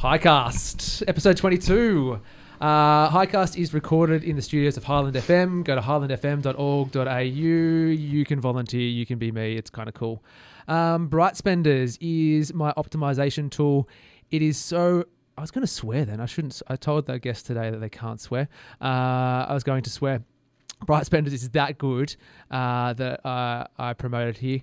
HighCast, episode 22. HighCast is recorded in the studios of Highland FM. Go to highlandfm.org.au. You can volunteer, you can be me. It's kind of cool. Bright Spenders is my optimization tool. It is so... I was going to swear then. I shouldn't. I told the guests today that they can't swear. I was going to swear. Bright Spenders is that good that I promoted here.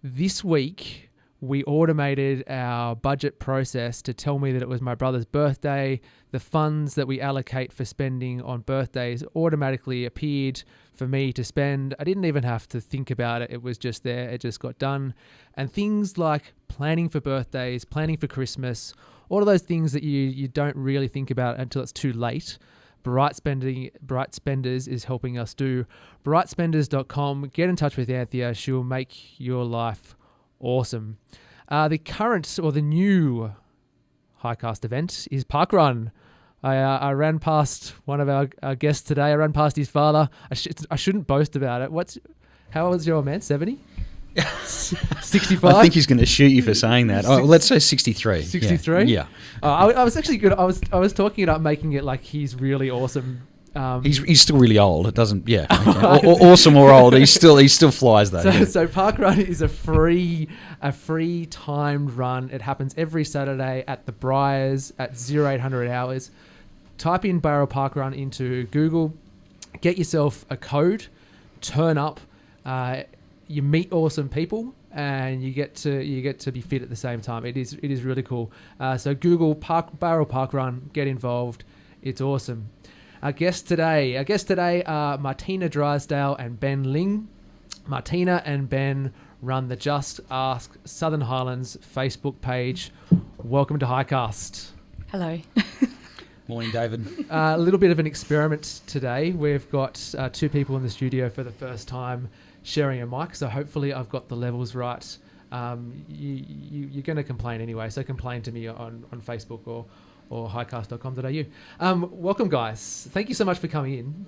This week, we automated our budget process to tell me that it was my brother's birthday. The funds that we allocate for spending on birthdays automatically appeared for me to spend. I didn't even have to think about it. It was just there. It just got done. And things like planning for birthdays, planning for Christmas, all of those things that you don't really think about until it's too late. Bright Spenders is helping us do. Brightspenders.com. Get in touch with Anthea. She'll make your life awesome. The new HighCast event is Parkrun. I ran past one of our guests today. I ran past his father. I shouldn't bost about it. How old is your man? 70? 65? I think he's going to shoot you for saying that. Oh, let's say 63. 63? Yeah. I was actually good. I was talking it up, making it like he's really awesome. He's still really old. It doesn't. Yeah. Okay. Awesome or old. He still flies though. So Parkrun is a free timed run. It happens every Saturday at the Briars at 0800 hours. Type in Barrow Parkrun into Google. Get yourself a code. Turn up. You meet awesome people and you get to be fit at the same time. It is really cool. So Google Barrow Parkrun. Get involved. It's awesome. Our guests today are Martina Drysdale and Ben Ling. Martina and Ben run the Just Ask Southern Highlands Facebook page. Welcome to HighCast. Hello. Morning, David. A little bit of an experiment today. We've got two people in the studio for the first time sharing a mic, so hopefully I've got the levels right. You're going to complain anyway, so complain to me on Facebook or highcast.com.au. Welcome, guys. Thank you so much for coming in.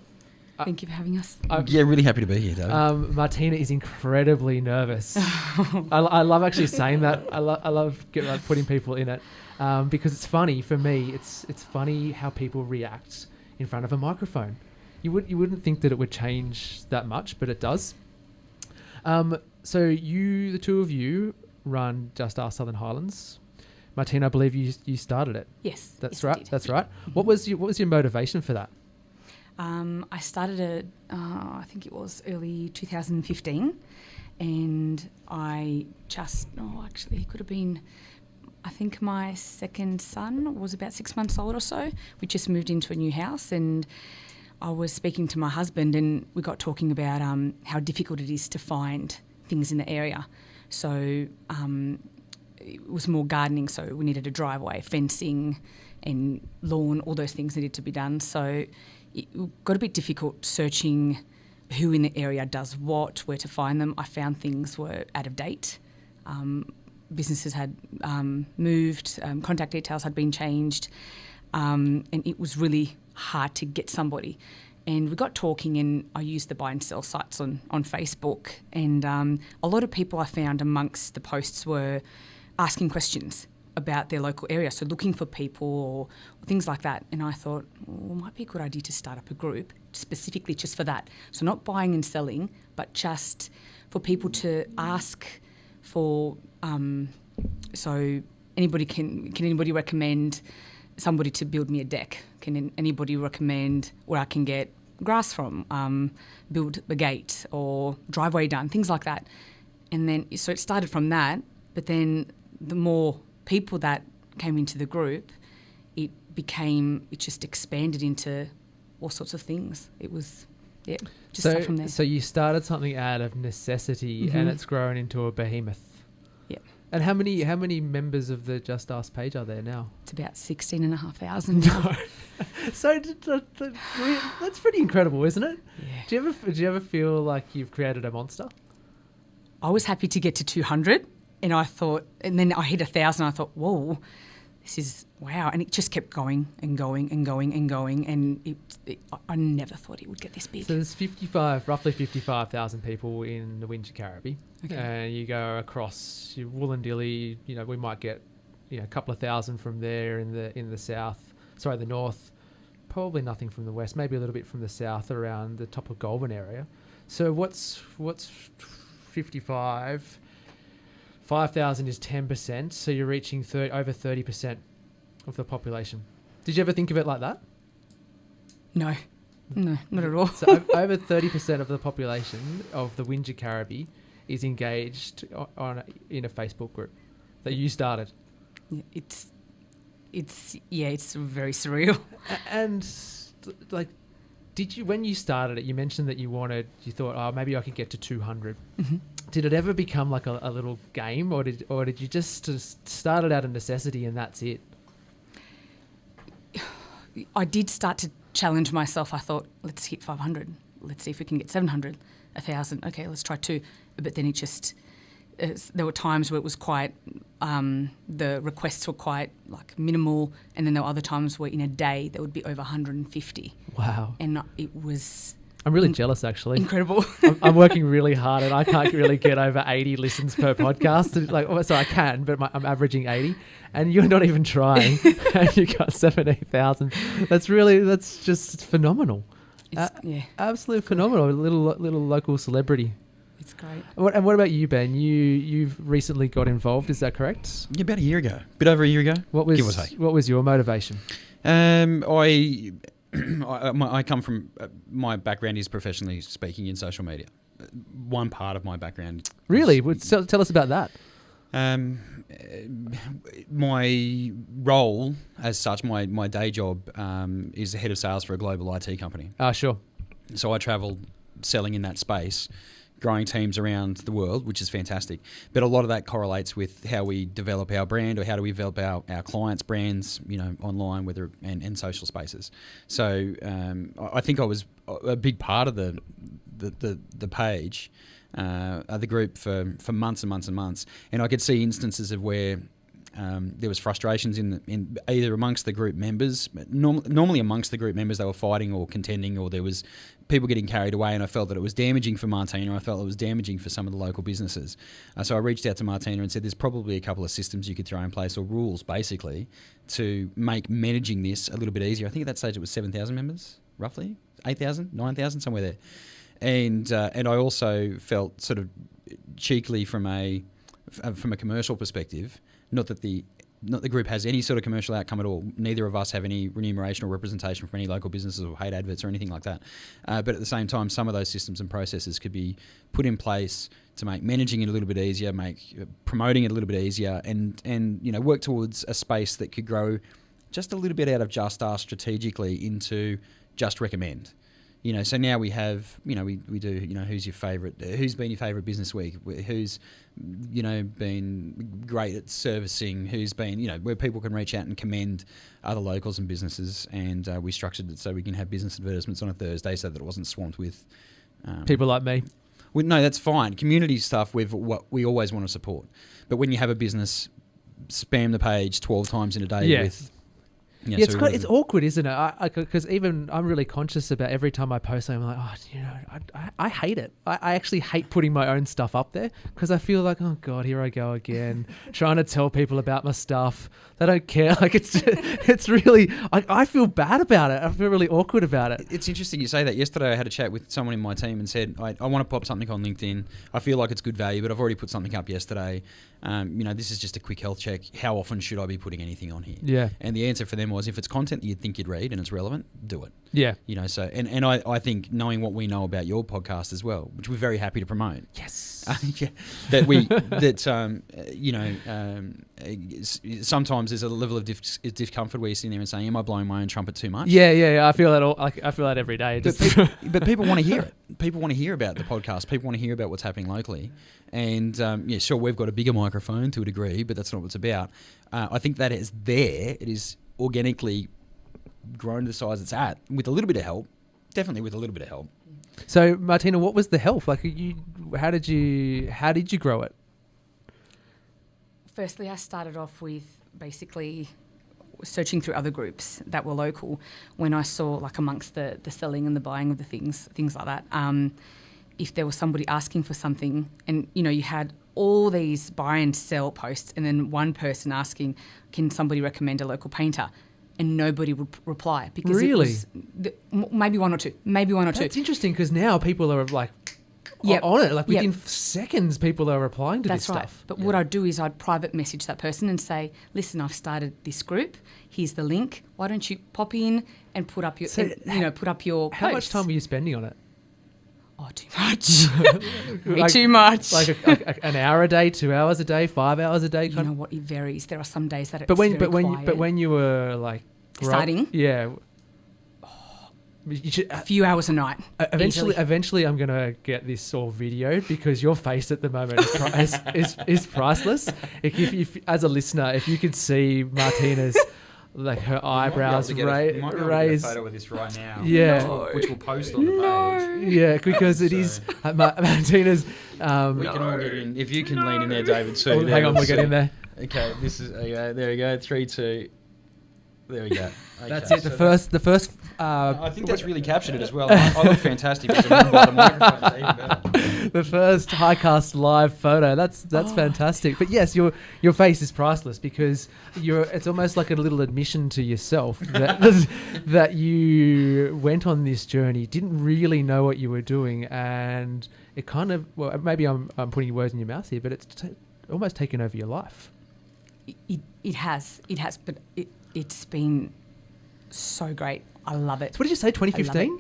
Thank you for having us. Really happy to be here, David. Martina is incredibly nervous. I love actually saying that. I love putting people in it because it's funny for me. It's funny how people react in front of a microphone. You wouldn't think that it would change that much, but it does. So the two of you, run Just Ask Southern Highlands. Martina, I believe you started it. Yes, that's yes, right. That's right. What was your motivation for that? I started it. I think it was early 2015, and I actually it could have been. I think my second son was about 6 months old or so. We just moved into a new house, and I was speaking to my husband, and we got talking about how difficult it is to find things in the area. So it was more gardening, so we needed a driveway, fencing and lawn, all those things needed to be done. So it got a bit difficult searching who in the area does what, where to find them. I found things were out of date. Businesses had moved, contact details had been changed, and it was really hard to get somebody. And we got talking, and I used the buy and sell sites on Facebook, and a lot of people I found amongst the posts were asking questions about their local area, so looking for people or things like that. And I thought, it might be a good idea to start up a group specifically just for that. So not buying and selling, but just for people to ask for. So anybody can anybody recommend somebody to build me a deck? Can anybody recommend where I can get grass from? Build a gate or driveway done, things like that. And then so it started from that, but then the more people that came into the group, it just expanded into all sorts of things. It was, start from there. So you started something out of necessity, and it's grown into a behemoth. Yeah. And how many members of the Just Ask page are there now? It's about 16,500. So that's pretty incredible, isn't it? Yeah. Do you ever feel like you've created a monster? I was happy to get to 200. And I thought, and then I hit 1,000. I thought, whoa, this is wow. And it just kept going and going and going and going. And I never thought it would get this big. So there's roughly 55,000 people in the Windsor Caribbee. Okay. And you go across Wollondilly, we might get a couple of thousand from there in the south. Sorry, the north. Probably nothing from the west. Maybe a little bit from the south around the top of Goulburn area. So what's 55? 5,000 is 10%. So you're reaching over 30% of the population. Did you ever think of it like that? No, not at all. So over 30% of the population of the Windsor Caribbee is engaged in a Facebook group that you started. It's very surreal. And like, did you, when you started it, you mentioned that you thought, oh, maybe I could get to 200. Mm-hmm. Did it ever become like a little game, or did you just start it out of necessity and that's it? I did start to challenge myself. I thought, let's hit 500. Let's see if we can get 700, 1,000. Okay, let's try 2. But then there were times where it was quite, the requests were quite like minimal, and then there were other times where in a day there would be over 150. Wow. And it was... I'm really jealous, actually. Incredible. I'm working really hard, and I can't really get over 80 listens per podcast. So I can, but I'm averaging 80, and you're not even trying. And you got 17,000. That's just phenomenal. Absolutely phenomenal. A little local celebrity. It's great. And what about you, Ben? You've recently got involved. Is that correct? Yeah, about a year ago. A bit over a year ago. Give or take. What was your motivation? I come from, my background is professionally speaking in social media. One part of my background. Really? Tell us about that. My role as such, my day job is the head of sales for a global IT company. Sure. So I travel selling in that space, growing teams around the world, which is fantastic. But a lot of that correlates with how we develop our brand, or how do we develop our clients' brands, online, and social spaces. So I think I was a big part of the page, the group for months and months and months, and I could see instances of where there was frustrations in either amongst the group members. Normally amongst the group members, they were fighting or contending, or there was people getting carried away, and I felt that it was damaging for Martina. I felt it was damaging for some of the local businesses. So I reached out to Martina and said, there's probably a couple of systems you could throw in place, or rules basically, to make managing this a little bit easier. I think at that stage it was 7,000 members, roughly, 8,000, 9,000, somewhere there. And I also felt sort of cheekily from a commercial perspective, not that the group has any sort of commercial outcome at all. Neither of us have any remuneration or representation from any local businesses or paid adverts or anything like that. But at the same time, some of those systems and processes could be put in place to make managing it a little bit easier, make promoting it a little bit easier, and work towards a space that could grow just a little bit out of just us strategically into just recommend. So now we have, we do, who's your favourite, who's been your favourite business week, who's, been great at servicing, who's been, where people can reach out and commend other locals and businesses. And we structured it so we can have business advertisements on a Thursday so that it wasn't swamped with... people like me. Well, no, that's fine. Community stuff, what we always want to support. But when you have a business, spam the page 12 times in a day with... Yeah, it's awkward, isn't it? Because even I'm really conscious about every time I post something, I'm like, I hate it. I actually hate putting my own stuff up there because I feel like, oh God, here I go again, trying to tell people about my stuff. They don't care. Like it's really, I feel bad about it. I feel really awkward about it. It's interesting you say that. Yesterday I had a chat with someone in my team and said, I want to pop something on LinkedIn. I feel like it's good value, but I've already put something up yesterday. This is just a quick health check. How often should I be putting anything on here? Yeah. And the answer for them was, if it's content that you'd think you'd read and it's relevant, do it. Yeah. So, and I think knowing what we know about your podcast as well, which we're very happy to promote. Yes. Sometimes there's a level of discomfort where you're sitting there and saying, am I blowing my own trumpet too much? Yeah. I feel that I feel that every day. But people want to hear it. People want to hear about the podcast. People want to hear about what's happening locally. And sure, we've got a bigger microphone to a degree, but that's not what it's about. I think that is there. It is organically grown to the size it's at with a little bit of help. Definitely with a little bit of help. So, Martina, what was the help? Like, how did you grow it? Firstly, I started off with basically searching through other groups that were local when I saw, like, amongst the selling and the buying of the things like that, if there was somebody asking for something and, you had all these buy and sell posts, and then one person asking, can somebody recommend a local painter? And nobody would reply because Really? it was maybe one or two. That's interesting because now people are like on it. Like within seconds, people are replying to this stuff. But what I'd do is I'd private message that person and say, listen, I've started this group. Here's the link. Why don't you pop in and put up your, put up your How much posts. time were you spending on it? Oh, too much. Way too much. Like an hour a day, 2 hours a day, 5 hours a day. You know what? It varies. There are some days that it's But when you were like starting, you should, a few hours a night. Eventually, I'm gonna get this all videoed because your face at the moment is priceless. If as a listener, if you could see Martina's. Like her eyebrows raised. Might be able to get a photo of this right now. Yeah. Which we'll post on the page. Yeah, because it is Martina's. We can all get in. If you can lean in there, David, too. Hang on, we'll get in there. Okay, this is there we go. 3, 2. There we go. Okay, that's it. The first. I think that's really captured it as well. I look fantastic because I'm by the microphone. Even better. The first HighCast live photo. That's fantastic. But yes, your face is priceless because it's almost like a little admission to yourself that you went on this journey, didn't really know what you were doing, and it kind of maybe I'm putting words in your mouth here, but it's almost taken over your life. It has, but it's been so great. I love it. So what did you say? 2015,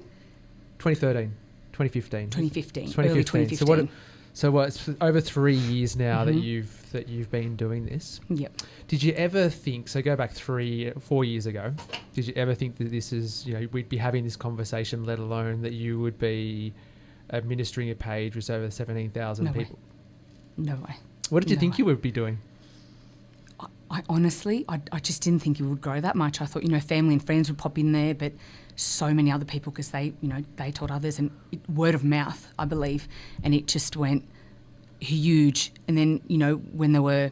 2013, 2015, 2015, early 2015. So what? It's over 3 years now that you've been doing this. Yep. Did you ever think? So go back 4 years ago. Did you ever think that this is we'd be having this conversation? Let alone that you would be administering a page with over 17,000 people. No way. What did you think you would be doing? I honestly, I just didn't think it would grow that much. I thought, family and friends would pop in there, but so many other people because they told others and word of mouth, I believe, and it just went huge. And then, when there were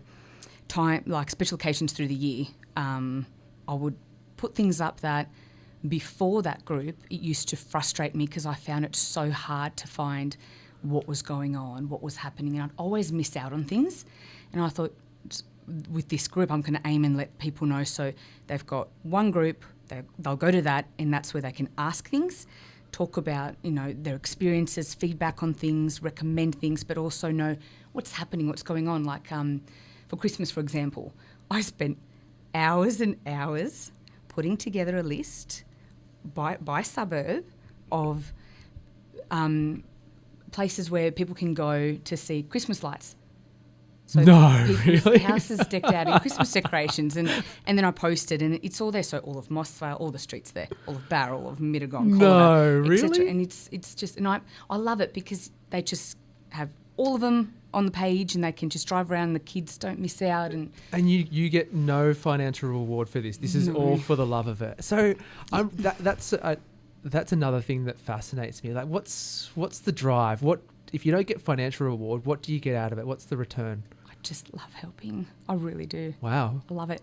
special occasions through the year, I would put things up that before that group, it used to frustrate me because I found it so hard to find what was going on, what was happening, and I'd always miss out on things. And I thought, with this group, I'm going to aim and let people know. So they've got one group, they'll go to that, and that's where they can ask things, talk about, their experiences, feedback on things, recommend things, but also know what's happening, what's going on. Like for Christmas, for example, I spent hours and hours putting together a list by suburb of places where people can go to see Christmas lights. So really? Houses decked out in Christmas decorations, and then I posted, and it's all there. So all of Mossvale, all the streets there, all of Barrel, all of Mittagong, Colliver, really? And it's just, and I love it because they just have all of them on the page, and they can just drive around. And the kids don't miss out, and you get no financial reward for this. This is all for the love of it. So that's another thing that fascinates me. Like, what's the drive? What if you don't get financial reward? What do you get out of it? What's the return? I just love helping. I really do. Wow. I love it.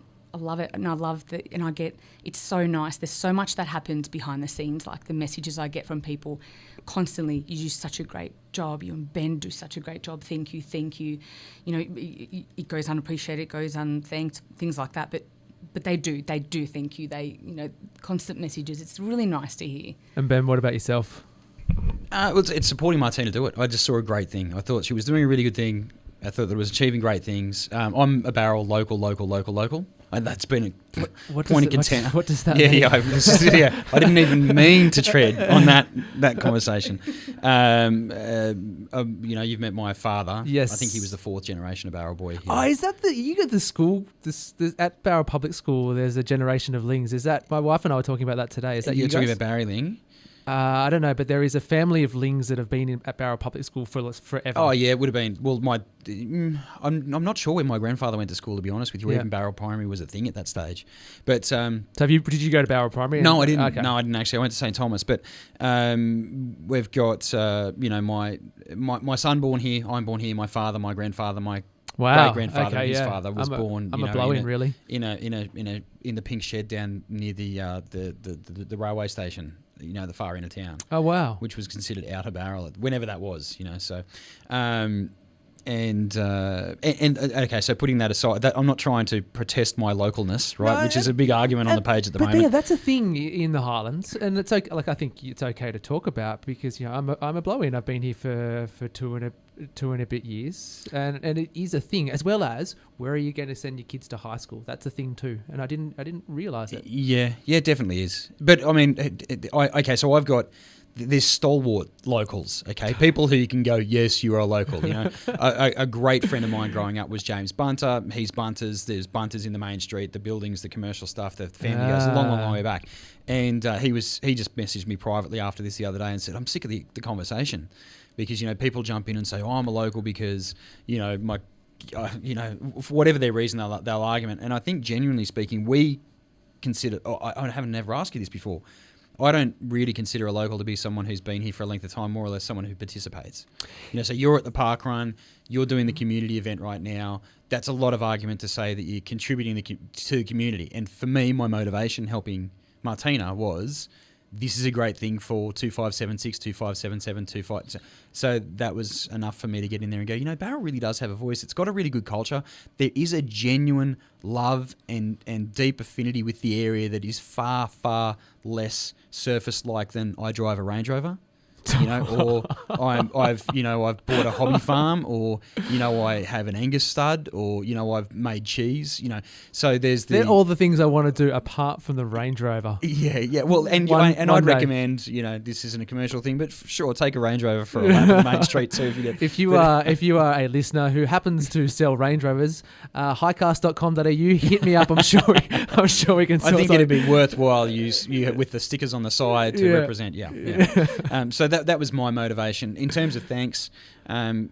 And I love that. And it's so nice. There's so much that happens behind the scenes, like the messages I get from people constantly. You do such a great job. You and Ben do such a great job. Thank you. It goes unappreciated, it goes unthanked, things like that. But they do thank you. They, constant messages. It's really nice to hear. And Ben, what about yourself? It's supporting Martina do it. I just saw a great thing. I thought she was doing a really good thing. I thought that it was achieving great things. I'm a Barrel local. And that's been a point of contention. What does that mean? Yeah. I didn't even mean to tread on that conversation. You've met my father. Yes. I think he was the 4th generation of Barrel boy here. Oh, is that you got the school, at Barrel Public School, there's a generation of Lings. Is that, my wife and I were talking about that today. Is that You're you talking guys? about Barry Ling? I don't know, but there is a family of Lings that have been at Barrel Public School for forever. Oh yeah, it would have been. Well, I'm not sure where my grandfather went to school, to be honest with you. Even Barrel Primary was a thing at that stage. But so did you go to Barrel Primary? No, I didn't. Okay. No, I didn't actually. I went to St Thomas. But we've got my son born here. I'm born here. My father, my grandfather, my great grandfather, his father was born. I'm a blow-in, really. In the pink shed down near the railway station. The far end of town. Oh, wow. Which was considered outer Barrel, whenever that was, So Okay, so putting that aside, I'm not trying to protest my localness, right? No, which is a big argument on the page at the moment. But yeah, that's a thing in the Highlands, and it's okay. Like I think it's okay to talk about because I'm a blow-in. I've been here for two and a bit years, and it is a thing. As well as where are you going to send your kids to high school? That's a thing too, and I didn't realise it. Yeah, it definitely is. But I mean, okay, so I've got. There's stalwart locals, okay? People who you can go, yes, you are a local. You know, a great friend of mine growing up was James Bunter. He's Bunters. There's Bunters in the main street, the buildings, the commercial stuff. The family goes a long way back. And he just messaged me privately after this the other day and said, I'm sick of the conversation because people jump in and say, oh, I'm a local because my for whatever their reason they'll argument. And I think genuinely speaking, we consider. I haven't never asked you this before. I don't really consider a local to be someone who's been here for a length of time, more or less someone who participates. So you're at the park run, you're doing the community event right now. That's a lot of argument to say that you're contributing to the community. And for me, my motivation helping Martina was, this is a great thing for 2576, 2577, 25. So that was enough for me to get in there and go, Barrel really does have a voice. It's got a really good culture. There is a genuine love and deep affinity with the area that is far, far less surface-like than I drive a Range Rover. Or I've bought a hobby farm, or I have an Angus stud, or I've made cheese. So they're all the things I want to do apart from the Range Rover. Yeah. Well, I'd recommend this isn't a commercial thing, but sure, take a Range Rover for a lap on the main street too. If you are a listener who happens to sell Range Rovers, HighCast.com.au, hit me up. I'm sure we can. I think it'd be worthwhile you with the stickers on the side to represent. Yeah. So that was my motivation. In terms of thanks, I've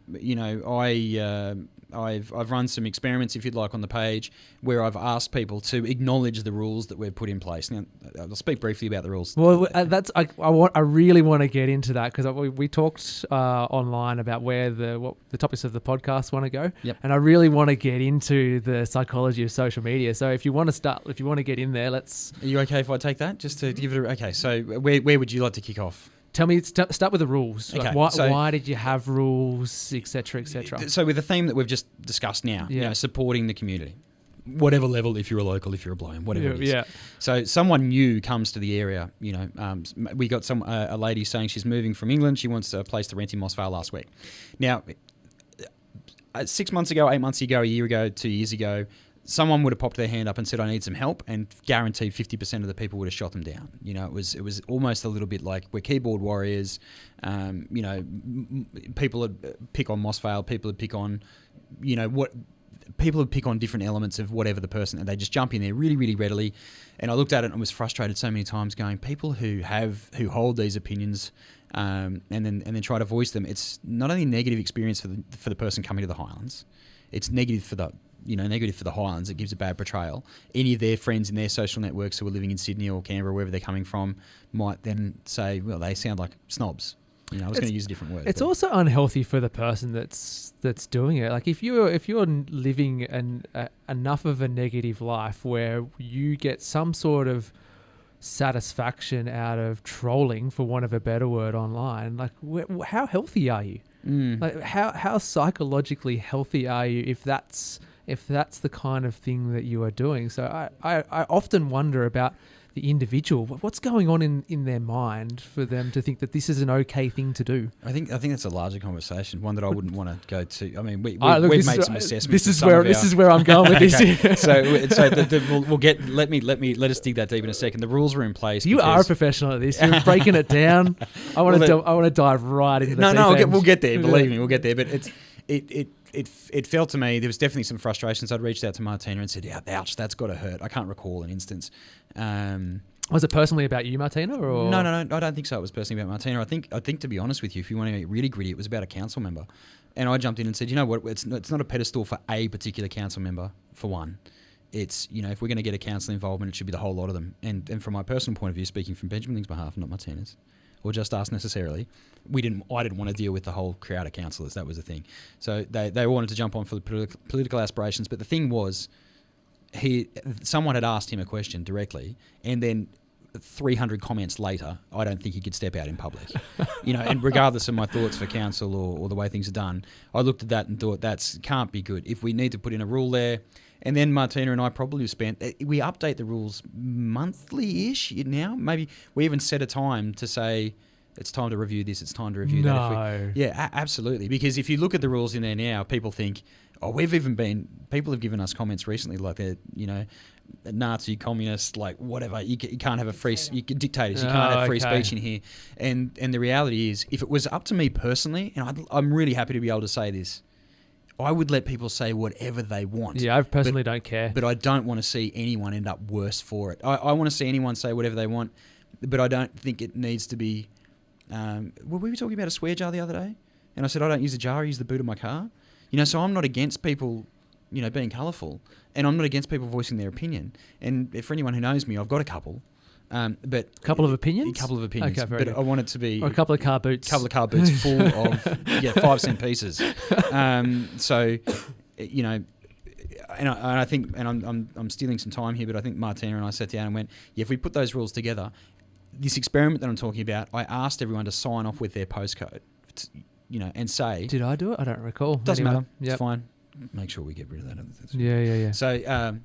run some experiments, if you'd like, on the page where I've asked people to acknowledge the rules that we've put in place. Now, I'll speak briefly about the rules. Well, I really want to get into that because we talked online about what the topics of the podcast want to go. Yep. And I really want to get into the psychology of social media. So if you want to get in there, let's. Are you okay if I take that? Just to give it okay. So where would you like to kick off? Tell me, start with the rules. Okay, Like why did you have rules, etc., etc.? So with the theme that we've just discussed now, supporting the community, whatever level, if you're a local, if you're a blown, whatever it is. Yeah. So someone new comes to the area. We got a lady saying she's moving from England. She wants a place to rent in Moss Vale last week. Now, 6 months ago, 8 months ago, a year ago, 2 years ago, someone would have popped their hand up and said, I need some help, and guaranteed 50% of the people would have shot them down. It was almost a little bit like we're keyboard warriors. People would pick on Moss Vale, people would pick on, people would pick on different elements of whatever the person, and they just jump in there really, really readily. And I looked at it and was frustrated so many times going, people who hold these opinions and then try to voice them, it's not only a negative experience for the person coming to the Highlands, it's negative for the Highlands. It gives a bad portrayal. Any of their friends in their social networks who are living in Sydney or Canberra, wherever they're coming from, might then say, well, they sound like snobs. I was going to use a different word. It's also unhealthy for the person that's doing it. Like if you're living enough of a negative life where you get some sort of satisfaction out of trolling, for want of a better word, online, like how healthy are you? Like how psychologically healthy are you if that's the kind of thing that you are doing? So I often wonder about the individual. What's going on in their mind for them to think that this is an okay thing to do? I think that's a larger conversation, one that I wouldn't want to go to. I mean, we've made some assessments. This is where I'm going with this. So we'll get. Let us dig that deep in a second. The rules are in place. You are a professional at this. You're breaking it down. I want to dive right into the No, we'll get there. Believe me, we'll get there. But it felt to me there was definitely some frustrations. I'd reached out to Martina and said, ouch, that's got to hurt. I can't recall an instance. Was it personally about you, Martina? Or? No, I don't think so. It was personally about Martina. I think to be honest with you, if you want to get really gritty, it was about a council member. And I jumped in and said, you know what, it's not a pedestal for a particular council member, for one. It's, if we're going to get a council involvement, it should be the whole lot of them. And from my personal point of view, speaking from Benjamin Ling's behalf, not Martina's, or just us necessarily, I didn't want to deal with the whole crowd of councillors. That was the thing. So they wanted to jump on for the political aspirations. But the thing was, someone had asked him a question directly, and then 300 comments later, I don't think he could step out in public. And regardless of my thoughts for council or the way things are done, I looked at that and thought that's can't be good. If we need to put in a rule there, and then Martina and I probably we update the rules monthly-ish now. Maybe we even set a time to say, it's time to review this, it's time to review that. Absolutely. Because if you look at the rules in there now, people think, people have given us comments recently like they're, Nazi, communist, like whatever. You can't have dictators. You can't have free speech in here. And the reality is, if it was up to me personally, and I'm really happy to be able to say this, I would let people say whatever they want. Yeah, I personally don't care. But I don't want to see anyone end up worse for it. I want to see anyone say whatever they want, but I don't think it needs to be... we were talking about a swear jar the other day, and I said I don't use a jar, I use the boot of my car. So I'm not against people, being colourful, and I'm not against people voicing their opinion. And for anyone who knows me, I've got a couple. But couple of opinions? A couple of opinions. Okay, very but good. I want it to be... Or a couple of car boots. A couple of car boots full of 5-cent pieces. So, and I think, and I'm stealing some time here, but I think Martina and I sat down and went, if we put those rules together, this experiment that I'm talking about, I asked everyone to sign off with their postcode, and say... Did I do it? I don't recall. Doesn't matter. Yep. It's fine. Make sure we get rid of that. Yeah. So,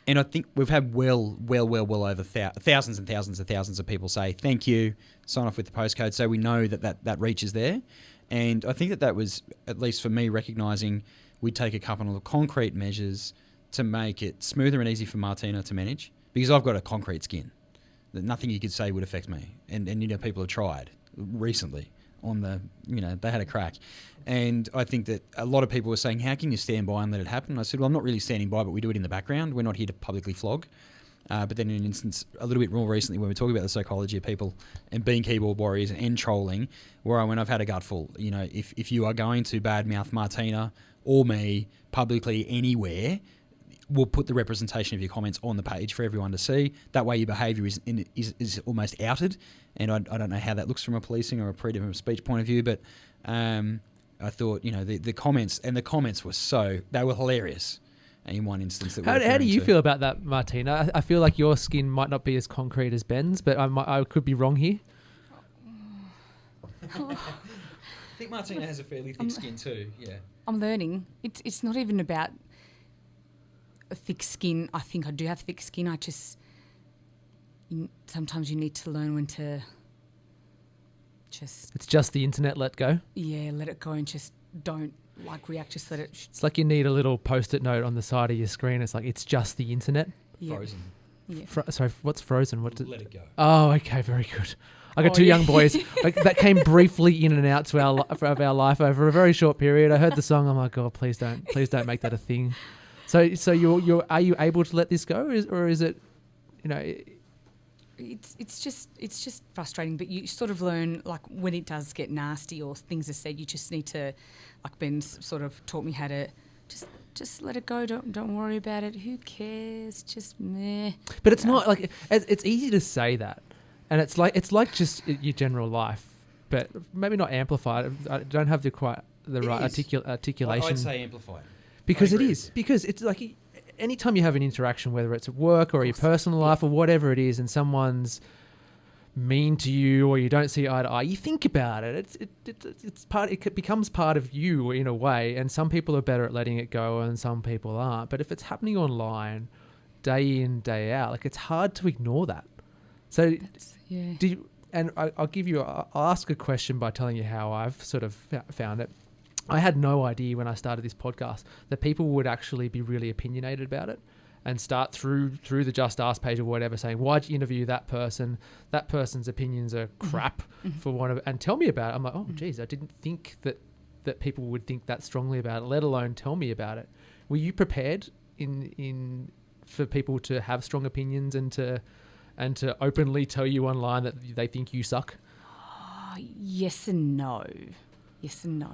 and I think we've had well over thousands and thousands of people say, thank you, sign off with the postcode, so we know that reaches there. And I think that was, at least for me, recognising we'd take a couple of concrete measures to make it smoother and easy for Martina to manage, because I've got a concrete skin. That nothing you could say would affect me. And people have tried recently they had a crack. And I think that a lot of people were saying, how can you stand by and let it happen? And I said, well, I'm not really standing by, but we do it in the background. We're not here to publicly flog. But then in an instance, a little bit more recently, when we talk about the psychology of people and being keyboard warriors and trolling, I've had a gutful. If you are going to badmouth Martina or me publicly anywhere, we'll put the representation of your comments on the page for everyone to see. That way your behaviour is almost outed. And I don't know how that looks from a policing or a freedom of speech point of view, but I thought, the comments were they were hilarious. In one instance, that how do you feel about that, Martina? I feel like your skin might not be as concrete as Ben's, but I could be wrong here. I think Martina has a fairly thick skin too. Yeah, I'm learning. It's not even about a thick skin. I think I do have thick skin. I just sometimes you need to learn when to just... It's just the internet, let go? Yeah, let it go and just don't react, just let it... It's like you need a little post-it note on the side of your screen. It's like, it's just the internet? Yeah. Frozen. Yeah. Sorry, what's frozen? Let it go. Oh, okay, very good. I got two young boys that came briefly in and out to our life over a very short period. I heard the song. I'm like, God, please don't make that a thing. So you're are you able to let this go, or is it, It's just frustrating, but you sort of learn, like, when it does get nasty or things are said, you just need to, like Ben's sort of taught me how to just let it go. Don't worry about it. Who cares? Just meh. But it's not like it's easy to say that, and it's like just your general life, but maybe not amplified. I don't have the right articulation. I'd say amplified. Because it is. Because it's like anytime you have an interaction, whether it's at work or your personal life or whatever it is, and someone's mean to you or you don't see eye to eye, you think about it. It becomes part of you in a way, and some people are better at letting it go and some people aren't. But if it's happening online day in, day out, like, it's hard to ignore that. So I'll ask a question by telling you how I've sort of found it. I had no idea when I started this podcast that people would actually be really opinionated about it and start through the Just Ask page or whatever saying, why'd you interview that person? That person's opinions are crap for one of it. And tell me about it. I'm like, oh, geez, I didn't think that people would think that strongly about it, let alone tell me about it. Were you prepared for people to have strong opinions and to openly tell you online that they think you suck? Yes and no. Yes and no.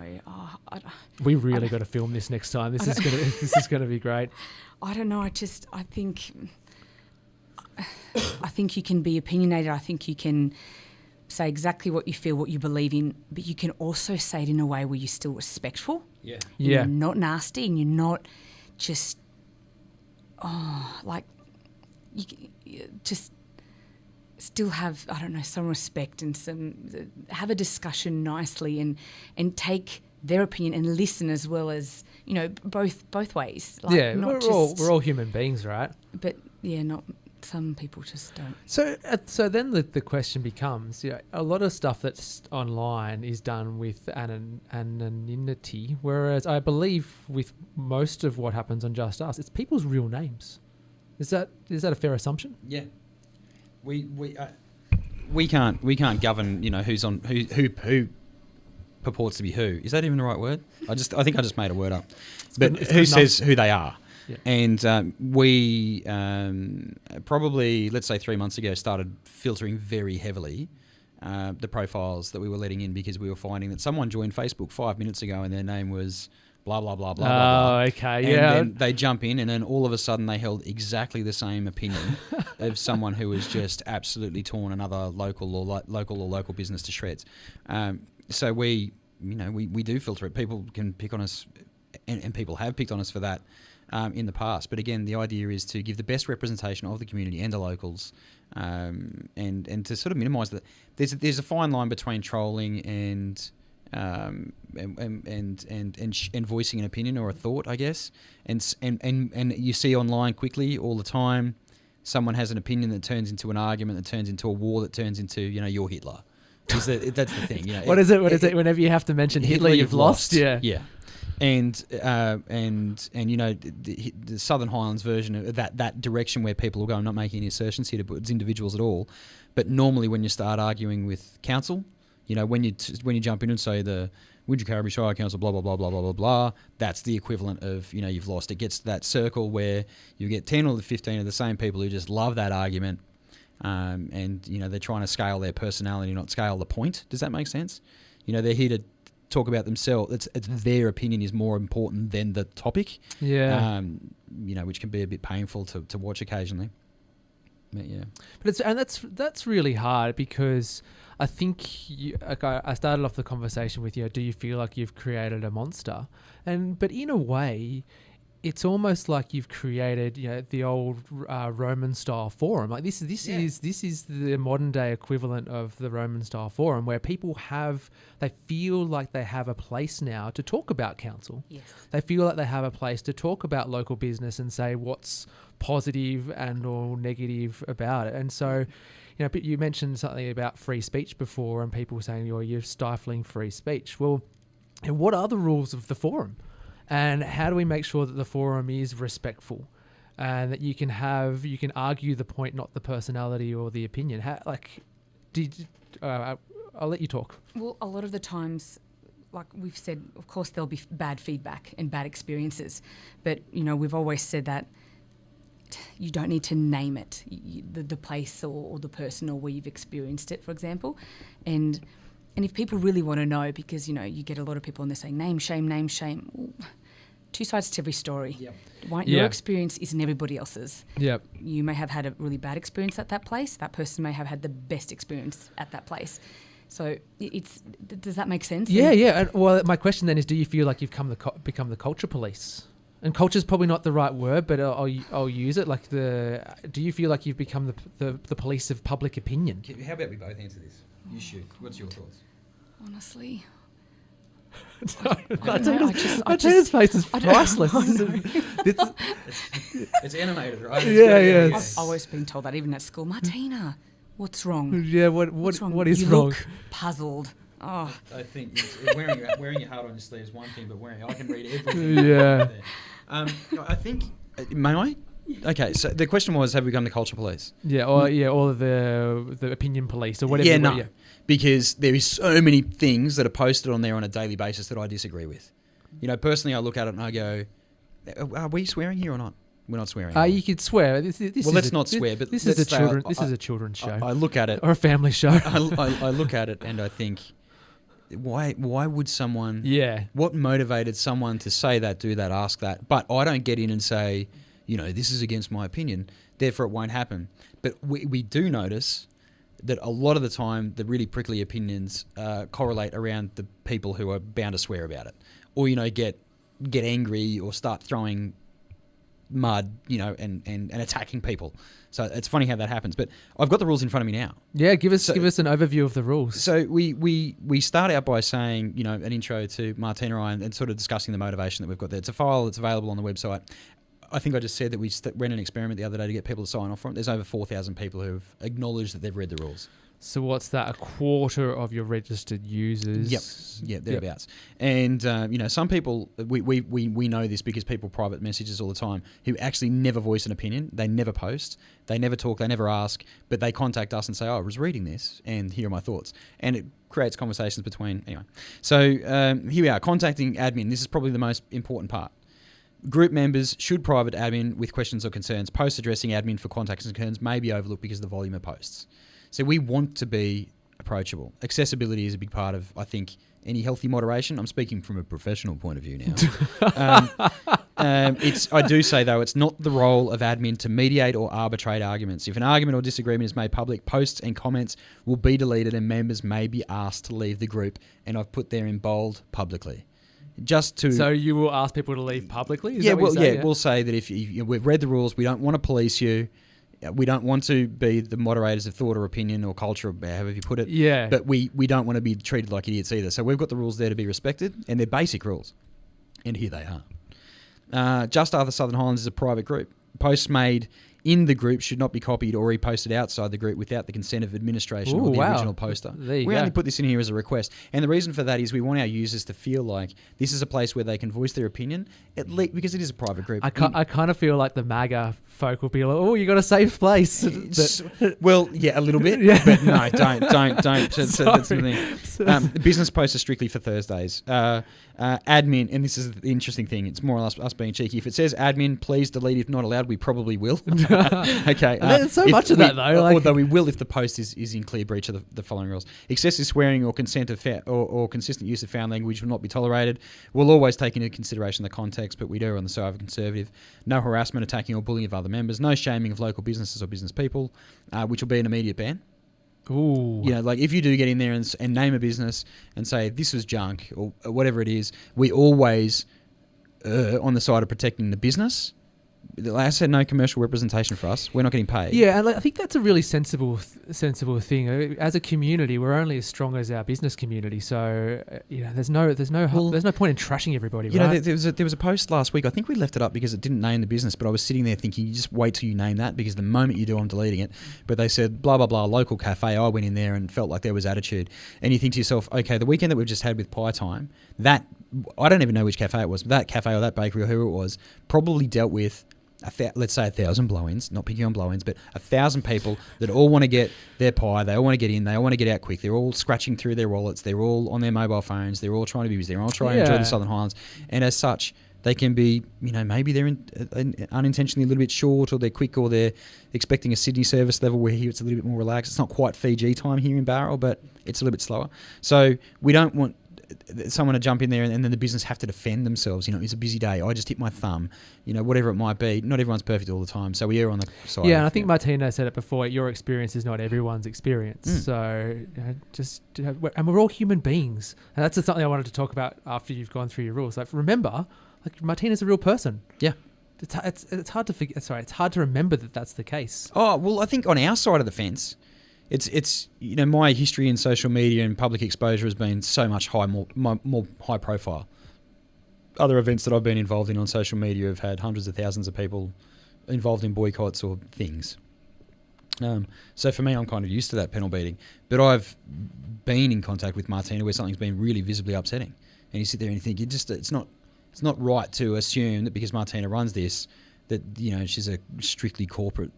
We really got to film this next time. This is gonna be great. I don't know. I think you can be opinionated. I think you can say exactly what you feel, what you believe in, but you can also say it in a way where you're still respectful. Yeah. You're not nasty, and you're not just still have, I don't know, some respect and have a discussion nicely and take their opinion and listen as well as, both ways. Like, Yeah, not we're all human beings, right? But yeah, not some people just don't. So then the question becomes, a lot of stuff that's online is done with anonymity, whereas I believe with most of what happens on Just Us, it's people's real names. Is that a fair assumption? Yeah. We can't govern, who's on who purports to be who. Is that even the right word? I think I just made a word up. But who says who they are? Yeah. And we probably, let's say 3 months ago, started filtering very heavily the profiles that we were letting in, because we were finding that someone joined Facebook 5 minutes ago and their name was blah, blah, blah, blah, blah, blah. Okay, and yeah. then they jump in, and then all of a sudden they held exactly the same opinion of someone who was just absolutely torn another local business to shreds. So we do filter it. People can pick on us, and people have picked on us for that in the past. But again, the idea is to give the best representation of the community and the locals, and to sort of minimise that. There's a fine line between trolling and voicing an opinion or a thought, I guess. And you see online quickly all the time, someone has an opinion that turns into an argument, that turns into a war, that turns into, you're Hitler. That's the thing. What is it? Whenever you have to mention Hitler, you've lost. Yeah. Yeah. And the Southern Highlands version of that direction where people will go. I'm not making any assertions here towards individuals at all, but normally when you start arguing with council, when you jump in and say the Windsor Carriby Shire Council, blah blah blah blah blah blah blah, that's the equivalent of you've lost. It gets to that circle where you get 10 or 15 of the same people who just love that argument, and they're trying to scale their personality, not scale the point. Does that make sense? They're here to talk about themselves. It's their opinion is more important than the topic. Yeah. Which can be a bit painful to watch occasionally. But yeah. But that's really hard, because I think I started off the conversation with, do you feel like you've created a monster? But in a way, it's almost like you've created, the old Roman style forum. Like this is the modern day equivalent of the Roman style forum, where people they feel like they have a place now to talk about council. Yes. They feel like they have a place to talk about local business and say what's positive and or negative about it. And so, you mentioned something about free speech before, and people saying, you're stifling free speech. Well, what are the rules of the forum? And how do we make sure that the forum is respectful, and that you can argue the point, not the personality or the opinion? I'll let you talk. Well, a lot of the times, like we've said, of course there'll be bad feedback and bad experiences, but we've always said that you don't need to name it, the place or the person or where you've experienced it, for example, and if people really want to know, because you get a lot of people and they're saying name shame. Well, two sides to every story. Yep. Your experience isn't everybody else's. Yep. You may have had a really bad experience at that place. That person may have had the best experience at that place. So does that make sense? Yeah, yeah. Well, my question then is, do you feel like you've become the culture police? And culture is probably not the right word, but I'll use it. Do you feel like you've become the police of public opinion? How about we both answer this? You should. What's your thoughts? Honestly, Martina's face is priceless. It's animated, right? Yeah. I've always been told that, even at school. Martina, what's wrong? Yeah, what's wrong? What is you wrong? Look puzzled. Oh. I think wearing your heart on your sleeve is one thing, but I can read everything. Yeah. I think. May I? Okay, so the question was, have we become the culture police? Yeah, or the opinion police or whatever. Yeah, no, because there is so many things that are posted on there on a daily basis that I disagree with. Personally, I look at it and I go, "Are we swearing here or not?" We're not swearing. You could swear. Let's not swear. But this is a children's show. I look at it, or a family show. I look at it and I think, why would someone? Yeah. What motivated someone to say that, do that, ask that? But I don't get in and say, this is against my opinion, therefore it won't happen. But we do notice that a lot of the time the really prickly opinions correlate around the people who are bound to swear about it, or get angry or start throwing mud, and attacking people. So it's funny how that happens. But I've got the rules in front of me now. Yeah, give us an overview of the rules. So we start out by saying, an intro to Martina and I and sort of discussing the motivation that we've got there. It's a file that's available on the website. I think I just said that we ran an experiment the other day to get people to sign off for it. There's over 4,000 people who have acknowledged that they've read the rules. So what's that? A quarter of your registered users? Yep, thereabouts. And some people we know this because people private messages all the time who actually never voice an opinion. They never post. They never talk. They never ask. But they contact us and say, "Oh, I was reading this, and here are my thoughts." And it creates conversations between. Anyway, so here we are contacting admin. This is probably the most important part. Group members should private admin with questions or concerns. Posts addressing admin for contacts and concerns may be overlooked because of the volume of posts. So we want to be approachable. Accessibility is a big part of, I think, any healthy moderation. I'm speaking from a professional point of view now. I do say, though, it's not the role of admin to mediate or arbitrate arguments. If an argument or disagreement is made public, posts and comments will be deleted and members may be asked to leave the group. And I've put there in bold, publicly. So you will ask people to leave publicly? We'll say that if we've read the rules, we don't want to police you. We don't want to be the moderators of thought or opinion or culture, or however you put it. Yeah. But we don't want to be treated like idiots either. So we've got the rules there to be respected, and they're basic rules. And here they are. Just Other Southern Highlands is a private group. Posts made in the group should not be copied or reposted outside the group without the consent of administration or the original poster. We only put this in here as a request. And the reason for that is we want our users to feel like this is a place where they can voice their opinion, at least because it is a private group. I kind of feel like the MAGA folk will be like, "Oh, you got a safe place." Well, yeah, a little bit. Yeah. But no, don't. That's the thing. Business posts are strictly for Thursdays. Admin, and this is the interesting thing, it's more or less us being cheeky. If it says admin, please delete. If not allowed, we probably will. Okay. There's so much of that, though. Although we will if the post is in clear breach of the following rules. Excessive swearing or consent of or consistent use of foul language will not be tolerated. We'll always take into consideration the context, but we do on the side of conservative. No harassment, attacking or bullying of other members. No shaming of local businesses or business people, which will be an immediate ban. Ooh. Like if you do get in there and name a business and say this was junk or whatever it is, we always on the side of protecting the business. Like I said, no commercial representation for us. We're not getting paid. Yeah, and I think that's a really sensible thing. As a community, we're only as strong as our business community. So there's no point in trashing everybody. Right? There was a post last week. I think we left it up because it didn't name the business, but I was sitting there thinking, you just wait till you name that because the moment you do, I'm deleting it. But they said blah blah blah local cafe. I went in there and felt like there was attitude. And you think to yourself, okay, the weekend that we've just had with Pie Time, that I don't even know which cafe it was, but that cafe or that bakery or who it was probably dealt with. Let's say 1,000 blow-ins, not picking on blow-ins, but 1,000 people that all want to get their pie, they all want to get in, they all want to get out quick, they're all scratching through their wallets, they're all on their mobile phones, they're all trying to be busy, they're all trying to enjoy the Southern Highlands, and as such, they can be, maybe they're unintentionally a little bit short, or they're quick, or they're expecting a Sydney service level where here it's a little bit more relaxed. It's not quite Fiji time here in Barrel, but it's a little bit slower. So we don't want someone to jump in there and then the business have to defend themselves. It's a busy day. I just hit my thumb. Whatever it might be. Not everyone's perfect all the time, so we are on the side. Yeah, and I think Martina said it before. Your experience is not everyone's experience. So and we're all human beings, and that's something I wanted to talk about after you've gone through your rules. Like, remember, Martina's a real person. Yeah. It's hard to forget. Sorry, it's hard to remember that that's the case. Oh well, I think on our side of the fence. It's my history in social media and public exposure has been so much more high profile. Other events that I've been involved in on social media have had hundreds of thousands of people involved in boycotts or things. So for me, I'm kind of used to that panel beating. But I've been in contact with Martina where something's been really visibly upsetting, and you sit there and you think it's not right to assume that because Martina runs this that she's a strictly corporate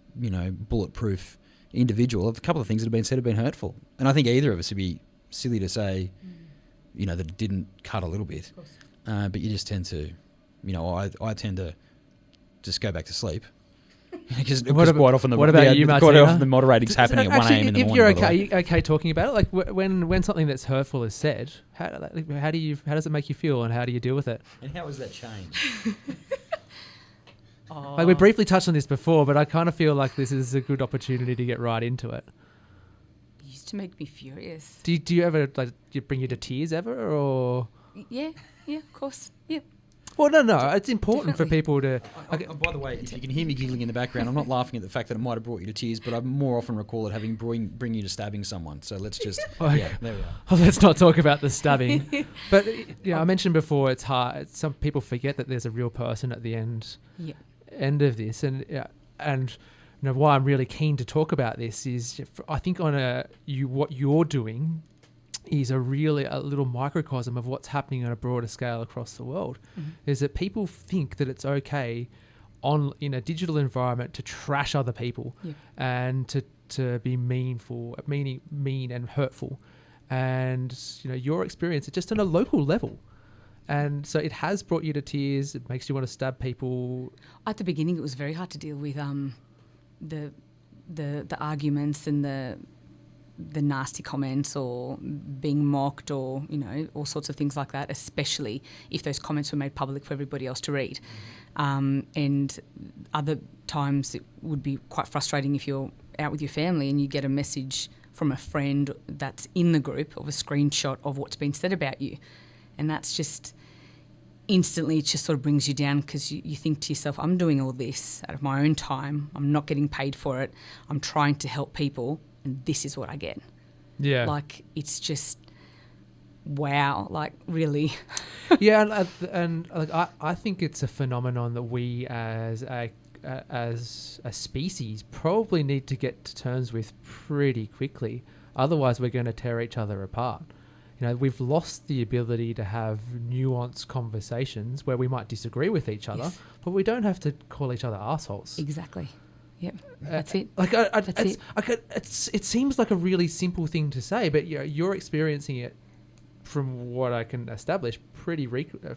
bulletproof individual. A couple of things that have been said have been hurtful, and I think either of us would be silly to say, that it didn't cut a little bit. But you just tend to, I tend to just go back to sleep because quite often the moderating's happening at 1 a.m. in the morning. If you're okay talking about it, like when something that's hurtful is said, how does it make you feel, and how do you deal with it? And how has that changed? Like we briefly touched on this before, but I kind of feel like this is a good opportunity to get right into it. It used to make me furious. Do you ever do you bring you to tears ever, or? Yeah, of course, yeah. Well, no, it's important for Definitely. people to. By the way, if you can hear me giggling in the background, I'm not laughing at the fact that it might have brought you to tears, but I more often recall it having bring you to stabbing someone. So let's just, there we are. Oh, let's not talk about the stabbing. But I mentioned before, it's hard. Some people forget that there's a real person at the end of this, and why I'm really keen to talk about this is I think what you're doing is a little microcosm of what's happening on a broader scale across the world. Is that people think that it's okay in a digital environment to trash other people and to be mean and hurtful, and your experience is just on a local level. And so it has brought you to tears. It makes you want to stab people. At the beginning, it was very hard to deal with the arguments and the nasty comments or being mocked or all sorts of things like that, especially if those comments were made public for everybody else to read. And other times it would be quite frustrating if you're out with your family and you get a message from a friend that's in the group of a screenshot of what's been said about you. And that's just instantly, it just sort of brings you down because you think to yourself, I'm doing all this out of my own time. I'm not getting paid for it. I'm trying to help people, and this is what I get. Yeah. Like, it's just, wow, like, really. Yeah, and I think it's a phenomenon that we as a species probably need to get to terms with pretty quickly. Otherwise, we're going to tear each other apart. We've lost the ability to have nuanced conversations where we might disagree with each other, but we don't have to call each other assholes. Exactly. Yep. That's it. It seems like a really simple thing to say, but you're experiencing it from what I can establish pretty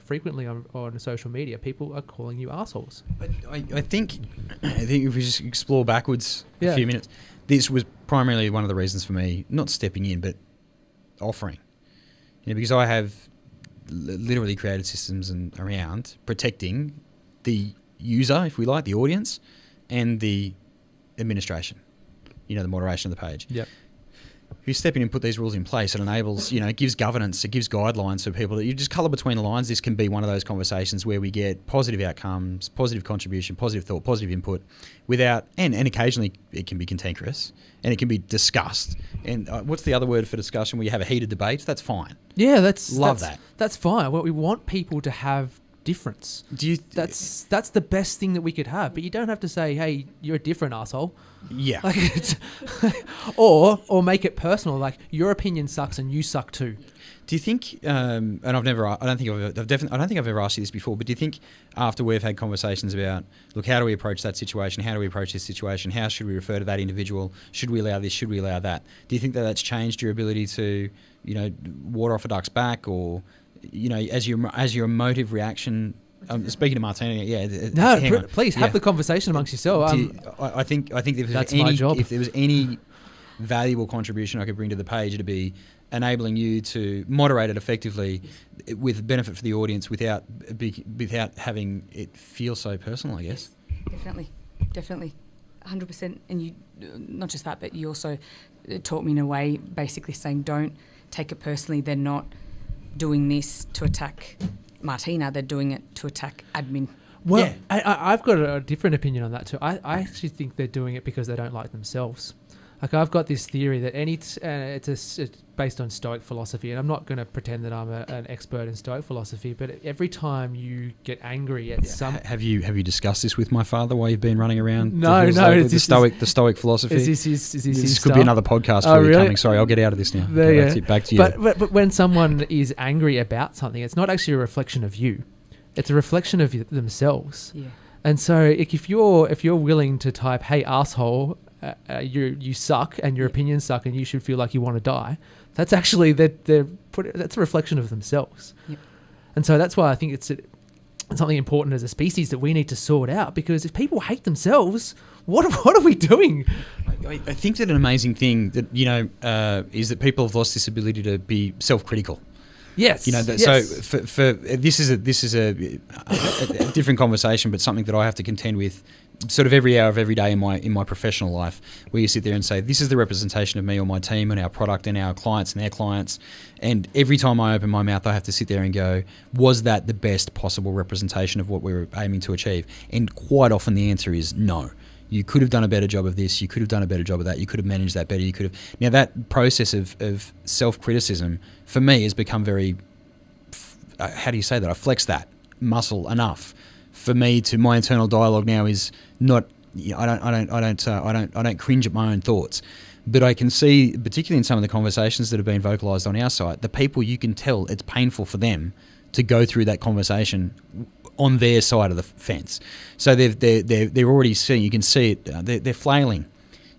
frequently on social media. People are calling you assholes. I think if we just explore backwards a few minutes, this was primarily one of the reasons for me not stepping in, but offering. Because I have literally created systems around protecting the user, if we like, the audience, and the administration, the moderation of the page. Yep. If you step in and put these rules in place, it enables, it gives governance, it gives guidelines for people that you just colour between the lines. This can be one of those conversations where we get positive outcomes, positive contribution, positive thought, positive input, and occasionally it can be cantankerous and it can be discussed. And what's the other word for discussion where you have a heated debate? That's fine. Yeah, that's fine. Well, we want people to have difference. That's the best thing that we could have. But you don't have to say, "Hey, you're a different asshole." Yeah. Or make it personal. Like, your opinion sucks and you suck too. Do you think? And I don't think I've ever asked you this before. But do you think after we've had conversations about, look, how do we approach that situation? How do we approach this situation? How should we refer to that individual? Should we allow this? Should we allow that? Do you think that that's changed your ability to, water off a duck's back, or as your emotive reaction? Speaking to Martina, please have the conversation amongst yourself. I think if there was any valuable contribution I could bring to the page, it'd be enabling you to moderate it effectively with benefit for the audience without having it feel so personal, I guess. Definitely, 100%. And you, not just that, but you also taught me in a way, basically saying, don't take it personally. They're not doing this to attack Martina, they're doing it to attack admin. Well, yeah. I've got a different opinion on that too. I actually think they're doing it because they don't like themselves. Like, I've got this theory that it's based on Stoic philosophy, and I'm not going to pretend that I'm an expert in Stoic philosophy, but every time you get angry at some... Have you discussed this with my father while you've been running around? No. The Stoic philosophy? This could be another podcast for you coming. Sorry, I'll get out of this now. Back to you. But when someone is angry about something, it's not actually a reflection of you. It's a reflection of themselves. Yeah. And so if you're willing to type, "Hey, asshole," you suck and your opinions suck and you should feel like you want to die, that's actually that's a reflection of themselves. Yep. And so that's why I think it's something important as a species that we need to sort out, because if people hate themselves, what are we doing? I think that an amazing thing that is that people have lost this ability to be self-critical. Yes. So for this is a different conversation, but something that I have to contend with sort of every hour of every day in my professional life, where you sit there and say, this is the representation of me or my team and our product and our clients and their clients. And every time I open my mouth, I have to sit there and go, was that the best possible representation of what we were aiming to achieve? And quite often the answer is no. You could have done a better job of this. You could have done a better job of that. You could have managed that better. You could have. Now that process of self-criticism for me has become very. How do you say that? I flex that muscle enough for me to my internal dialogue now is not. I don't cringe at my own thoughts, but I can see, particularly in some of the conversations that have been vocalised on our site, the people you can tell it's painful for them to go through that conversation on their side of the fence. So they're already seeing. You can see it. They're flailing.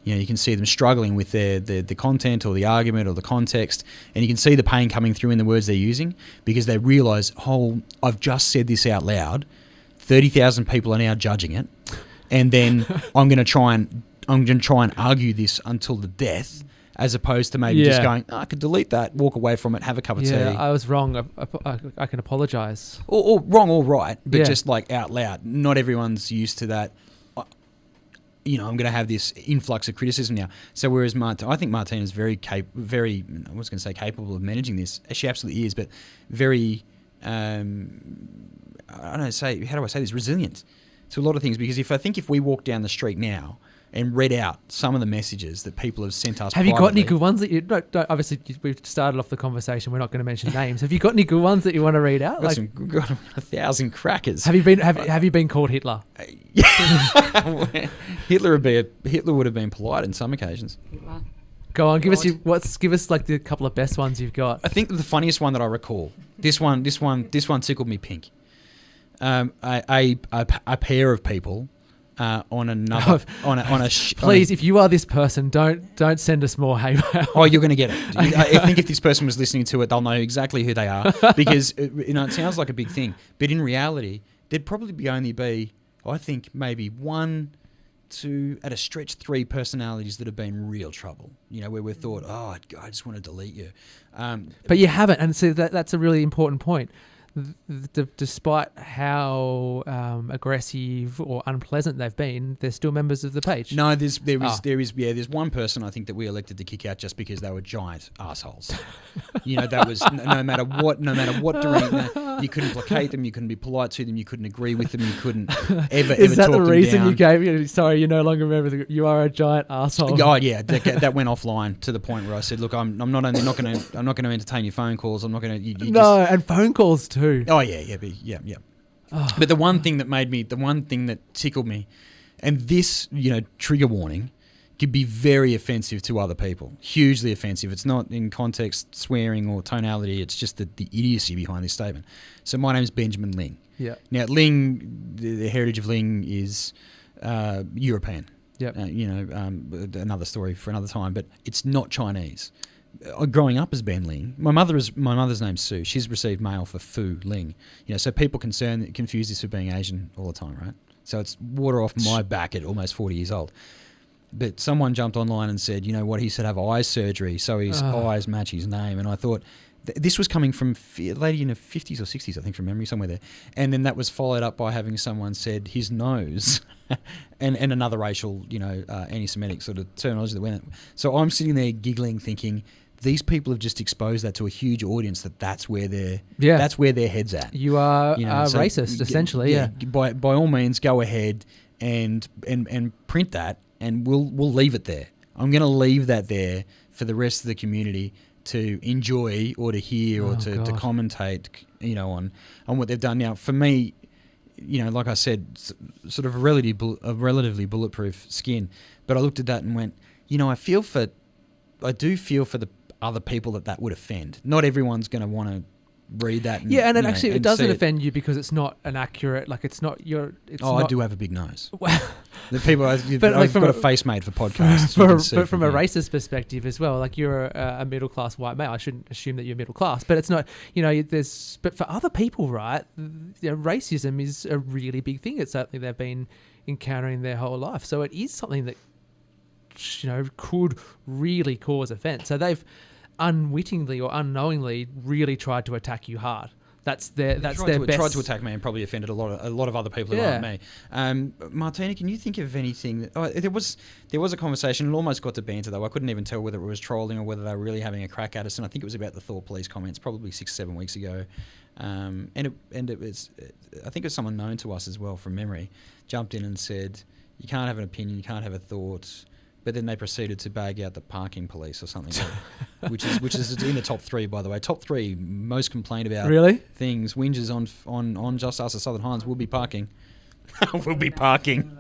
You can see them struggling with the content or the argument or the context, and you can see the pain coming through in the words they're using because they realise, oh, I've just said this out loud. 30,000 people are now judging it, and then I'm going to try and argue this until the death, as opposed to maybe just going, I could delete that, walk away from it, have a cup of tea. Yeah, I was wrong. I can apologise. Or wrong or right, but just like out loud. Not everyone's used to that. I'm going to have this influx of criticism now. So whereas I think Martina is very I was going to say capable of managing this. She absolutely is, but very, how do I say this? Resilient to a lot of things. Because if we walk down the street now and read out some of the messages that people have sent us. Have you got any good ones that you... No, obviously, we've started off the conversation. We're not going to mention names. Have you got any good ones that you want to read out? Got 1,000 crackers. Have you been called Hitler? Hitler would have been polite in some occasions. Go on, give us like the couple of best ones you've got. I think the funniest one that I recall. This one tickled me pink. A pair of people. On another, Please, if you are this person, don't send us more hate mail. Oh, you're going to get it. I think if this person was listening to it, they'll know exactly who they are because it sounds like a big thing, but in reality, there'd probably only be, I think, maybe 1, 2, at a stretch, 3 personalities that have been real trouble. Where we've thought, oh, I just want to delete you, but you haven't, and so that's a really important point. Despite how aggressive or unpleasant they've been, they're still members of the page. No, there's one person I think that we elected to kick out just because they were giant assholes. That was no matter what direction you couldn't placate them, you couldn't be polite to them, you couldn't agree with them, you couldn't ever. Is that talk the reason them down. you gave? Sorry, you no longer remember. You are a giant asshole. Oh yeah, that went offline to the point where I said, look, I'm not going to entertain your phone calls. I'm not going to. And phone calls too. Oh yeah. Oh. But the one thing that tickled me, and this, trigger warning, could be very offensive to other people. Hugely offensive. It's not in context, swearing or tonality. It's just the idiocy behind this statement. So my name's Benjamin Ling. Yeah. Now Ling, the heritage of Ling is European. Yep. Another story for another time. But it's not Chinese. Growing up as Ben Ling, my mother's name's Sue. She's received mail for Fu Ling. So people confuse this with being Asian all the time, right? So it's water off my back at almost 40 years old. But someone jumped online and said, he should have eye surgery so his eyes match his name. And I thought this was coming from a lady in her 50s or 60s, I think, from memory, somewhere there. And then that was followed up by having someone said his nose and another racial, anti-Semitic sort of terminology that went. So I'm sitting there giggling, thinking, these people have just exposed that to a huge audience that's where their head's at. You are racist, essentially. Yeah. By all means, go ahead and print that, and we'll leave it there. I'm going to leave that there for the rest of the community to enjoy or to hear or to commentate, on what they've done. Now, for me, like I said, sort of a relatively bulletproof skin, but I looked at that and went, I do feel for the other people that would offend. Not everyone's going to want to read that. It doesn't offend you because it's not an accurate, it's not your... I do have a big nose. The people, I've got a face made for podcasts. But from a racist perspective as well, you're a middle-class white male. I shouldn't assume that you're middle class, but it's not, but for other people, right, racism is a really big thing. It's something they've been encountering their whole life. So it is something that, could really cause offense. So they've unwittingly or unknowingly really tried to attack you hard. That's their best. Tried to attack me and probably offended a lot of other people who aren't me. Martina, can you think of anything? There was a conversation. It almost got to banter though. I couldn't even tell whether it was trolling or whether they were really having a crack at us. And I think it was about the Thor Police comments, probably 6-7 weeks ago. And it was, I think it was someone known to us as well from memory, jumped in and said, "You can't have an opinion, you can't have a thought." But then they proceeded to bag out the parking police or something, which is in the top 3, by the way. Top 3 most complained about things. Whinges on Just Us at Southern Highlands will be parking. We'll be parking.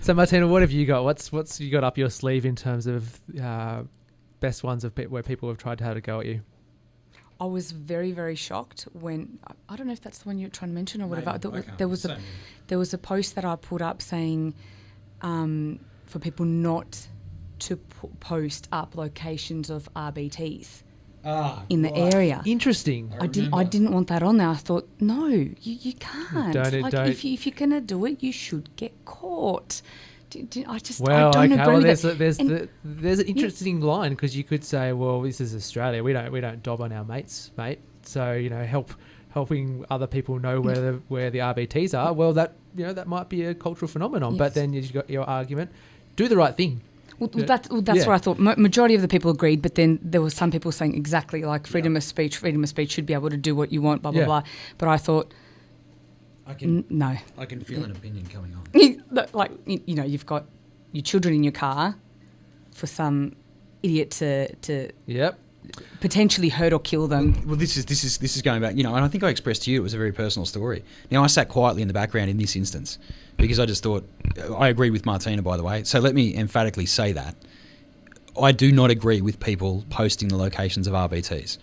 So Martina, what have you got? What's you got up your sleeve in terms of best ones of where people have tried to have a go at you? I was very, very shocked when I don't know if that's the one you're trying to mention or whatever. There was a post that I put up saying for people not to post up locations of RBTs in the area. Interesting. I didn't want that on there. I thought, no, you can't. Don't. If you're gonna do it, you should get caught. I don't agree with it. There's an interesting line because you could say, well, this is Australia. We don't dob on our mates, mate. So helping other people know where the RBTs are. Well, that might be a cultural phenomenon. Yes. But then you've got your argument. Do the right thing. Well, that's what I thought. Majority of the people agreed, but then there were some people saying exactly like freedom of speech should be able to do what you want, blah, blah, blah. But I thought, no. I can feel an opinion coming on. Like, you've got your children in your car for some idiot to potentially hurt or kill them. Well, this is going back, and I think I expressed to you it was a very personal story. Now, I sat quietly in the background in this instance because I just thought, I agree with Martina, by the way. So let me emphatically say that. I do not agree with people posting the locations of RBTs.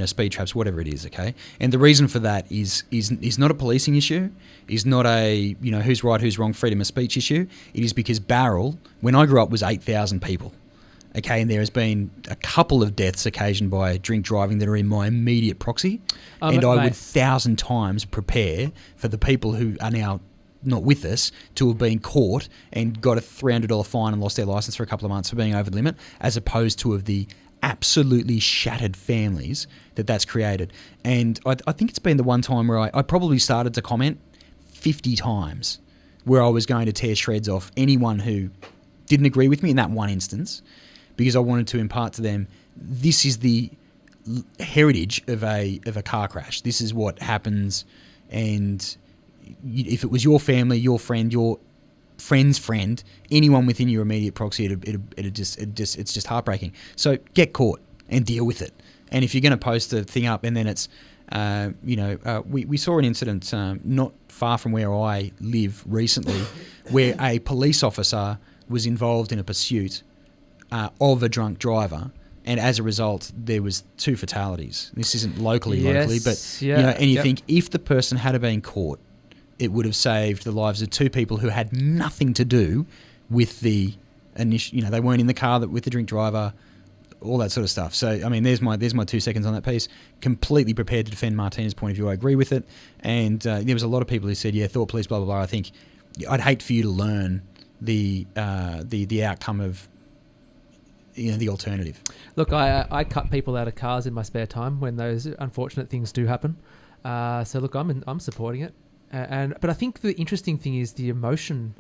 Speed traps, whatever it is, okay? And the reason for that is not a policing issue, is not a, who's right, who's wrong, freedom of speech issue. It is because Barrel, when I grew up, was 8,000 people, okay? And there has been a couple of deaths occasioned by drink driving that are in my immediate proxy. And I would 1,000 times prepare for the people who are now not with us to have been caught and got a $300 fine and lost their license for a couple of months for being over the limit, as opposed to of the absolutely shattered families that's created. And I think it's been the one time where I probably started to comment 50 times where I was going to tear shreds off anyone who didn't agree with me in that one instance, because I wanted to impart to them, this is the heritage of a car crash. This is what happens, and if it was your family, your friend, your friend's friend, anyone within your immediate proxy, it's just heartbreaking. So get caught and deal with it. And if you're going to post a thing up and then it's, we saw an incident not far from where I live recently where a police officer was involved in a pursuit of a drunk driver. And as a result, there was 2 fatalities. This isn't locally, but, and you think if the person had been caught, it would have saved the lives of 2 people who had nothing to do with the initial, they weren't in the car with the drink driver, all that sort of stuff. So, I mean, there's my 2 seconds on that piece. Completely prepared to defend Martina's point of view. I agree with it. And there was a lot of people who said, Thought Police, blah, blah, blah. I think I'd hate for you to learn the outcome of, the alternative. Look, I cut people out of cars in my spare time when those unfortunate things do happen. So, look, I'm supporting it. But I think the interesting thing is the emotion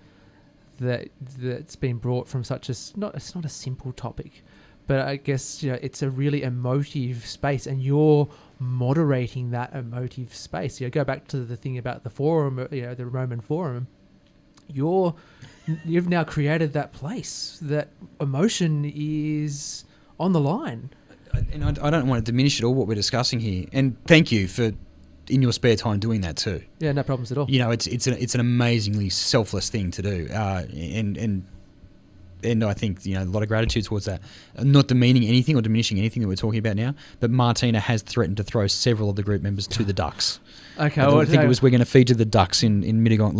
that's been brought from it's not a simple topic, but I guess it's a really emotive space, and you're moderating that emotive space. Go back to the thing about the forum, the Roman Forum. You've now created that place that emotion is on the line. And I don't want to diminish at all what we're discussing here. And thank you for, in your spare time, doing that too. Yeah, no problems at all. It's an amazingly selfless thing to do, and I think a lot of gratitude towards that. Not demeaning anything or diminishing anything that we're talking about now, but Martina has threatened to throw several of the group members to the ducks. Okay, I think it was we're going to feed to the ducks in Mittagong,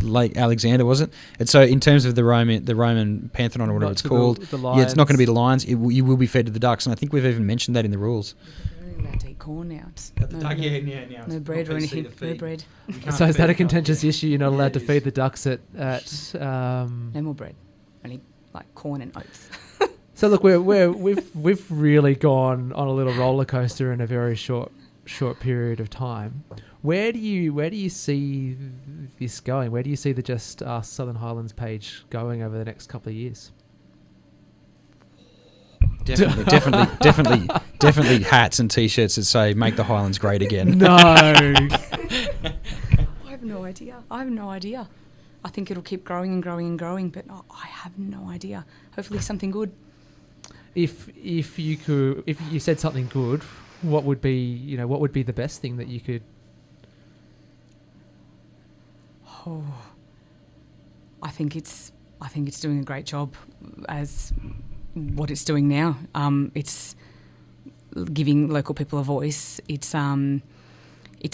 Lake Alexander, was it? And so in terms of the Roman Pantheon or whatever it's called, it's not going to be the lions. You will be fed to the ducks, and I think we've even mentioned that in the rules. Allowed to eat corn now. No bread or anything. No bread. So is that a contentious issue? You're not allowed to feed the ducks at no more bread. Only like corn and oats. So look, we've really gone on a little roller coaster in a very short period of time. Where do you see this going? Where do you see the Just Ask Southern Highlands page going over the next couple of years? Definitely hats and t-shirts that say "Make the Highlands Great Again." No. I have no idea. I think it'll keep growing and growing and growing, but I have no idea. Hopefully something good. If you said something good, what would be the best thing that you could? Oh, I think it's doing a great job as what it's doing now. It's giving local people a voice. It's a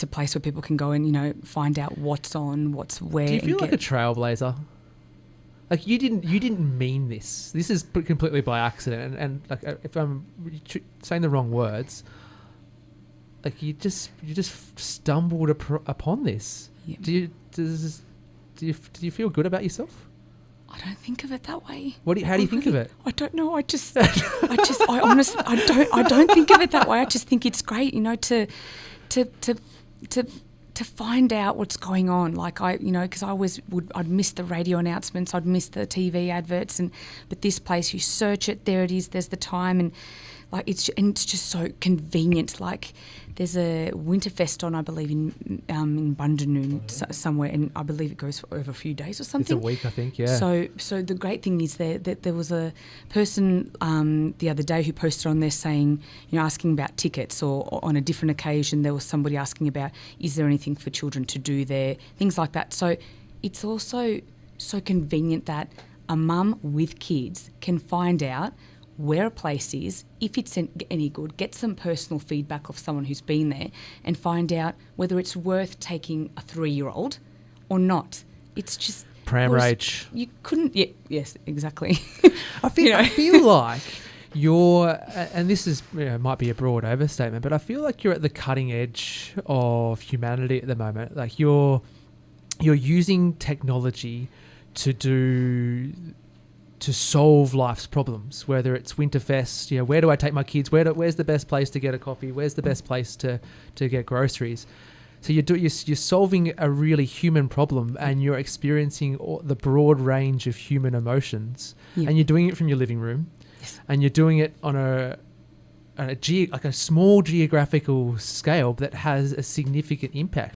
place where people can go and find out what's on, what's where. Do you feel like a trailblazer? Like you didn't mean this. This is completely by accident. And like if I'm saying the wrong words, like you just stumbled upon this. Yeah. Do you feel good about yourself? I don't think of it that way. How do you think of it? I don't know. I honestly, I don't think of it that way. I just think it's great, to find out what's going on. Like because I'd miss the radio announcements, I'd miss the TV adverts, but this place, you search it, there it is, there's the time, and like it's just so convenient. Like there's a Winterfest on, I believe, in Bundanoon somewhere, and I believe it goes for over a few days or something. It's a week, I think, yeah. So the great thing is that there was a person the other day who posted on there saying, asking about tickets, or on a different occasion there was somebody asking about, is there anything for children to do there, things like that. So it's also so convenient that a mum with kids can find out where a place is, if it's any good, get some personal feedback of someone who's been there, and find out whether it's worth taking a 3-year-old or not. It's just pram rage. You couldn't. Yeah, yes, exactly. I feel like you're, and this is might be a broad overstatement, but I feel like you're at the cutting edge of humanity at the moment. Like you're using technology to solve life's problems, whether it's Winterfest, where do I take my kids? Where's the best place to get a coffee? Where's the best place to get groceries? So you're solving a really human problem, and you're experiencing the broad range of human emotions, and you're doing it from your living room, and you're doing it on a small geographical scale that has a significant impact